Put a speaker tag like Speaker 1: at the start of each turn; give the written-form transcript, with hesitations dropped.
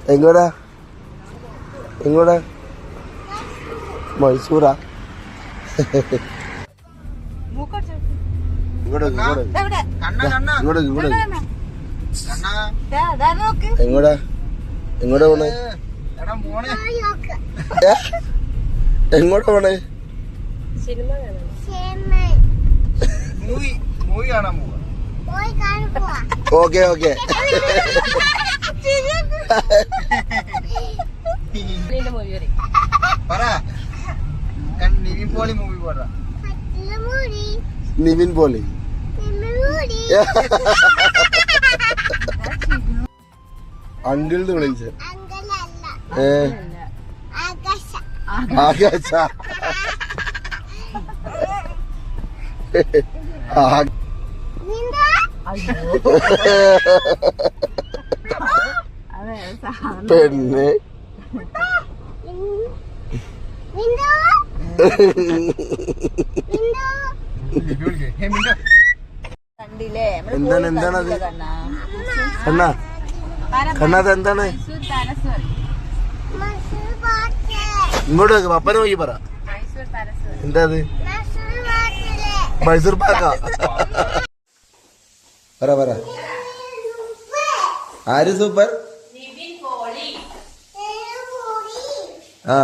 Speaker 1: എങ്ങോടാ എങ്ങോടാ മൈസൂറാ ഇങ്ങോട്ട് ഇങ്ങോട്ട് ഇങ്ങോട്ട് ഇങ്ങോട്ട് എങ്ങോടാ എങ്ങോട്ടാ പോണേ എങ്ങോട്ടാ പോണേ
Speaker 2: മൂവി കാണാൻ പോവാ.
Speaker 1: ഓക്കെ ഓക്കെ
Speaker 2: പറ നിവിൻ പോളി മൂവി പറ.
Speaker 1: നിവിൻ പോളി അങ്കിൾന്ന് വിളിച്ച ആകാശ പെണ്ണ് എന്താണ് എന്താണത് കണ്ണാ കണ്ണാത് എന്താണ് ഇങ്ങോട്ട് പപ്പനെ നോക്കി പറ എന്താ അത് മൈസൂർ പാക്കാ പറ പറ ആര് സൂപ്പർ ആ